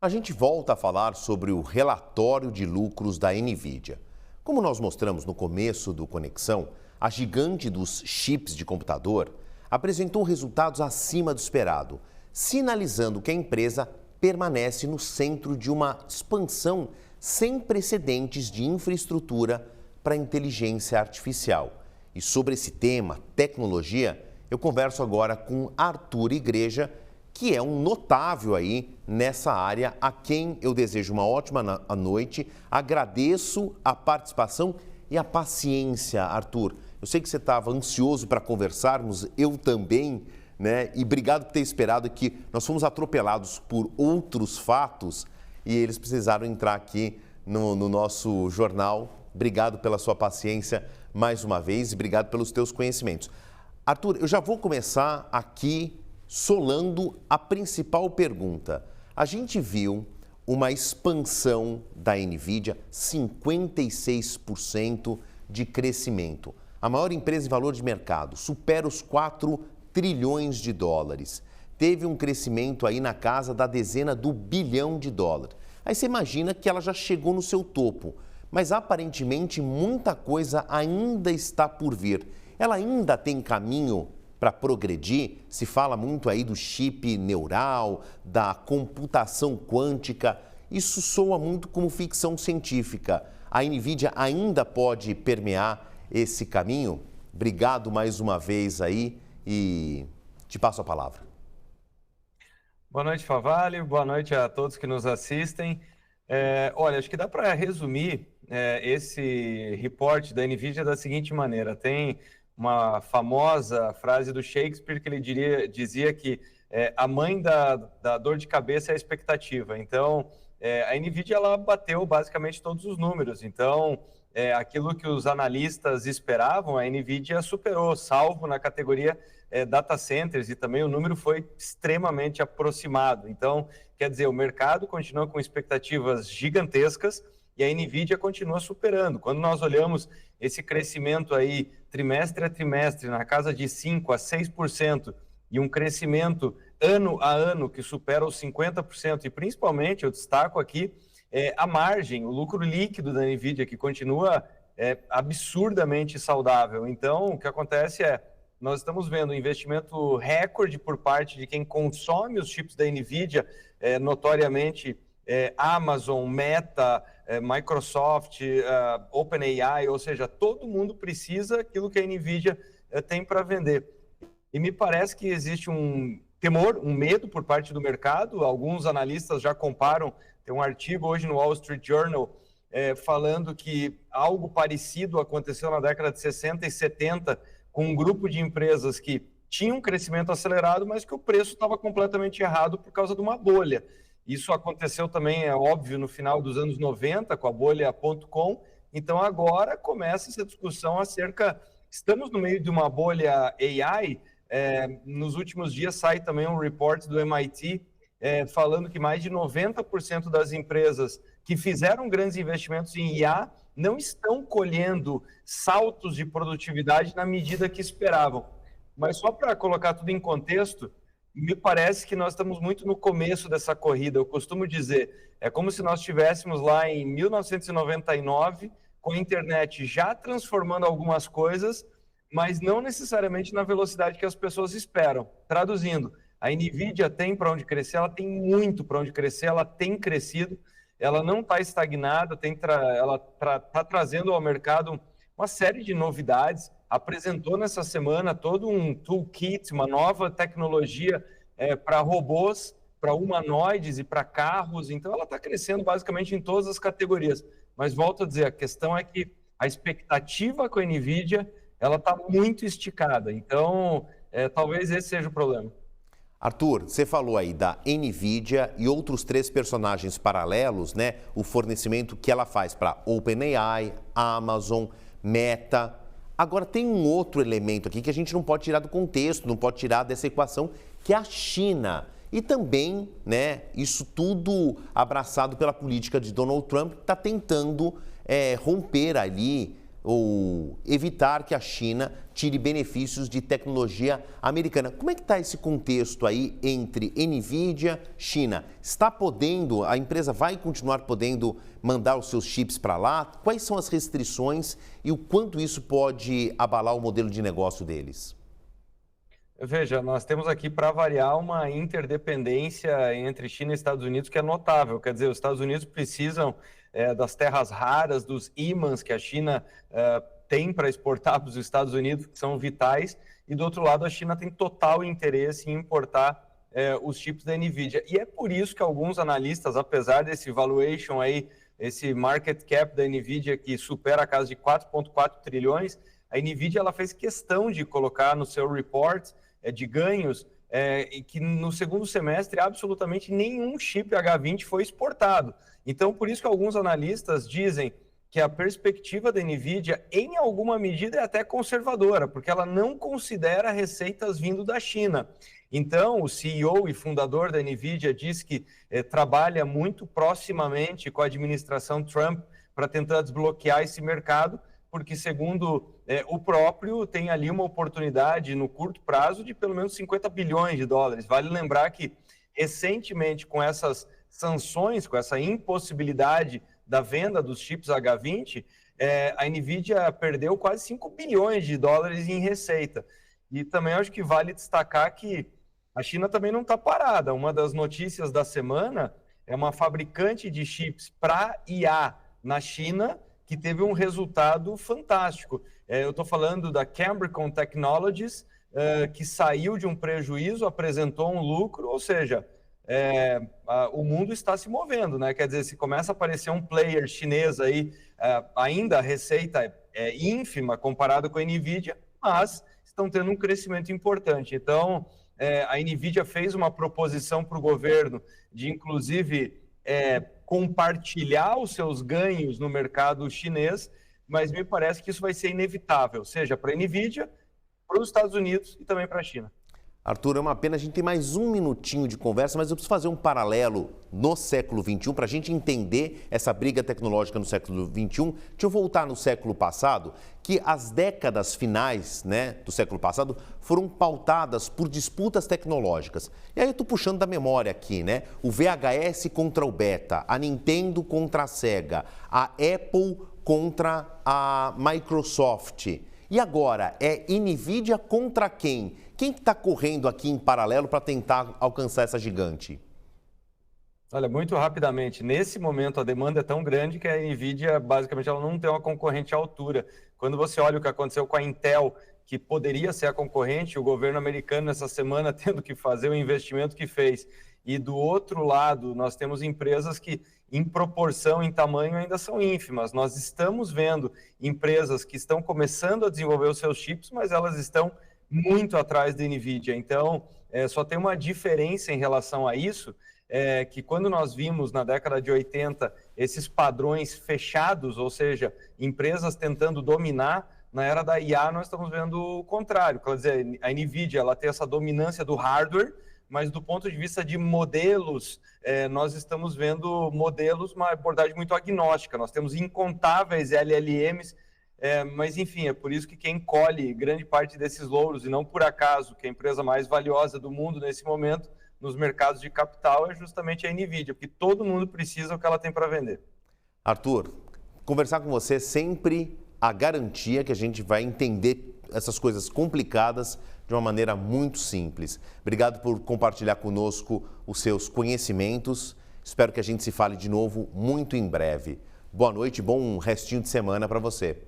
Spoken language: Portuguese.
A gente volta a falar sobre o relatório de lucros da NVIDIA. Como nós mostramos no começo do Conexão, a gigante dos chips de computador apresentou resultados acima do esperado, sinalizando que a empresa permanece no centro de uma expansão sem precedentes de infraestrutura para a inteligência artificial. E sobre esse tema, tecnologia, eu converso agora com Arthur Igreja, que é um notável aí nessa área, a quem eu desejo uma ótima noite. Agradeço a participação e a paciência, Arthur. Eu sei que você estava ansioso para conversarmos, eu também, né? E obrigado por ter esperado aqui. Nós fomos atropelados por outros fatos e eles precisaram entrar aqui no nosso jornal. Obrigado pela sua paciência mais uma vez e obrigado pelos teus conhecimentos. Arthur, eu já vou começar aqui solando a principal pergunta. A gente viu uma expansão da NVIDIA, 56% de crescimento. A maior empresa em valor de mercado, supera os 4 trilhões de dólares. Teve um crescimento aí na casa da dezena do bilhão de dólares. Aí você imagina que ela já chegou no seu topo, mas aparentemente muita coisa ainda está por vir. Ela ainda tem caminho para progredir? Se fala muito aí do chip neural, da computação quântica. Isso soa muito como ficção científica. A NVIDIA ainda pode permear esse caminho? Obrigado mais uma vez aí e te passo a palavra. Boa noite, Favalli. Boa noite a todos que nos assistem. Olha, acho que dá para resumir esse report da NVIDIA da seguinte maneira. Tem uma famosa frase do Shakespeare que ele dizia que a mãe da dor de cabeça é a expectativa. Então, a NVIDIA ela bateu basicamente todos os números. Então, aquilo que os analistas esperavam, a NVIDIA superou, salvo na categoria data centers, e também o número foi extremamente aproximado. Então, quer dizer, o mercado continua com expectativas gigantescas e a NVIDIA continua superando. Quando nós olhamos esse crescimento aí trimestre a trimestre na casa de 5% a 6% e um crescimento ano a ano que supera os 50%, e principalmente, eu destaco aqui, a margem, o lucro líquido da NVIDIA, que continua absurdamente saudável. Então, o que acontece nós estamos vendo um investimento recorde por parte de quem consome os chips da NVIDIA, notoriamente Amazon, Meta, Microsoft, OpenAI, ou seja, todo mundo precisa daquilo que a NVIDIA tem para vender. E me parece que existe um temor, um medo por parte do mercado. Alguns analistas já comparam, tem um artigo hoje no Wall Street Journal falando que algo parecido aconteceu na década de 60 e 70 com um grupo de empresas que tinham um crescimento acelerado, mas que o preço estava completamente errado por causa de uma bolha. Isso aconteceu também, é óbvio, no final dos anos 90, com a bolha.com. Então, agora começa essa discussão acerca... Estamos no meio de uma bolha AI. Nos últimos dias sai também um report do MIT falando que mais de 90% das empresas que fizeram grandes investimentos em IA não estão colhendo saltos de produtividade na medida que esperavam. Mas só para colocar tudo em contexto, me parece que nós estamos muito no começo dessa corrida. Eu costumo dizer, é como se nós estivéssemos lá em 1999, com a internet já transformando algumas coisas, mas não necessariamente na velocidade que as pessoas esperam. Traduzindo, a NVIDIA tem para onde crescer, ela tem muito para onde crescer, ela tem crescido, ela não está estagnada, ela está trazendo ao mercado uma série de novidades. Apresentou nessa semana todo um toolkit, uma nova tecnologia para robôs, para humanoides e para carros. Então, ela está crescendo basicamente em todas as categorias. Mas, volto a dizer, a questão é que a expectativa com a NVIDIA ela está muito esticada. Então, talvez esse seja o problema. Arthur, você falou aí da NVIDIA e outros 3 personagens paralelos, né? O fornecimento que ela faz para OpenAI, Amazon, Meta. Agora, tem um outro elemento aqui que a gente não pode tirar do contexto, não pode tirar dessa equação, que é a China. E também, né, isso tudo abraçado pela política de Donald Trump, que está tentando romper ali ou evitar que a China tire benefícios de tecnologia americana. Como é que está esse contexto aí entre NVIDIA e China? Está podendo, a empresa vai continuar podendo mandar os seus chips para lá? Quais são as restrições e o quanto isso pode abalar o modelo de negócio deles? Veja, nós temos aqui, para variar, uma interdependência entre China e Estados Unidos que é notável. Quer dizer, os Estados Unidos precisam das terras raras, dos ímãs que a China tem para exportar para os Estados Unidos, que são vitais, e do outro lado a China tem total interesse em importar os chips da NVIDIA. E é por isso que alguns analistas, apesar desse valuation aí, esse market cap da NVIDIA que supera a casa de 4,4 trilhões, a NVIDIA ela fez questão de colocar no seu report de ganhos e que no segundo semestre absolutamente nenhum chip H20 foi exportado. Então, por isso que alguns analistas dizem que a perspectiva da NVIDIA, em alguma medida, é até conservadora, porque ela não considera receitas vindo da China. Então, o CEO e fundador da NVIDIA diz que trabalha muito proximamente com a administração Trump para tentar desbloquear esse mercado, porque, segundo o próprio, tem ali uma oportunidade no curto prazo de pelo menos 50 bilhões de dólares. Vale lembrar que, recentemente, com essas sanções, com essa impossibilidade da venda dos chips H20, a NVIDIA perdeu quase 5 bilhões de dólares em receita. E também acho que vale destacar que a China também não está parada. Uma das notícias da semana é uma fabricante de chips para IA na China que teve um resultado fantástico. Eu estou falando da Cambricon Technologies, que saiu de um prejuízo, apresentou um lucro, ou seja, o mundo está se movendo, né? Quer dizer, se começa a aparecer um player chinês aí, ainda a receita é ínfima comparada com a NVIDIA, mas estão tendo um crescimento importante. Então, a NVIDIA fez uma proposição para o governo de, inclusive, compartilhar os seus ganhos no mercado chinês, mas me parece que isso vai ser inevitável, seja para a NVIDIA, para os Estados Unidos e também para a China. Arthur, é uma pena, a gente tem mais um minutinho de conversa, mas eu preciso fazer um paralelo no século XXI para a gente entender essa briga tecnológica no século XXI. Deixa eu voltar no século passado, que as décadas finais, né, do século passado foram pautadas por disputas tecnológicas. E aí eu estou puxando da memória aqui, né? O VHS contra o Beta, a Nintendo contra a Sega, a Apple contra a Microsoft. E agora, é NVIDIA contra quem? Quem está correndo aqui em paralelo para tentar alcançar essa gigante? Olha, muito rapidamente, nesse momento a demanda é tão grande que a NVIDIA, basicamente, ela não tem uma concorrente à altura. Quando você olha o que aconteceu com a Intel, que poderia ser a concorrente, o governo americano nessa semana tendo que fazer o investimento que fez. E do outro lado, nós temos empresas que, em proporção, em tamanho, ainda são ínfimas. Nós estamos vendo empresas que estão começando a desenvolver os seus chips, mas elas estão muito atrás da NVIDIA. Então, só tem uma diferença em relação a isso, que quando nós vimos na década de 80 esses padrões fechados, ou seja, empresas tentando dominar, na era da IA nós estamos vendo o contrário. Quer dizer, a NVIDIA ela tem essa dominância do hardware, mas do ponto de vista de modelos, nós estamos vendo modelos, uma abordagem muito agnóstica. Nós temos incontáveis LLMs, mas enfim, é por isso que quem colhe grande parte desses louros, e não por acaso, que a empresa mais valiosa do mundo nesse momento, nos mercados de capital, é justamente a NVIDIA, porque todo mundo precisa o que ela tem para vender. Arthur, conversar com você é sempre a garantia que a gente vai entender essas coisas complicadas de uma maneira muito simples. Obrigado por compartilhar conosco os seus conhecimentos. Espero que a gente se fale de novo muito em breve. Boa noite, bom restinho de semana para você.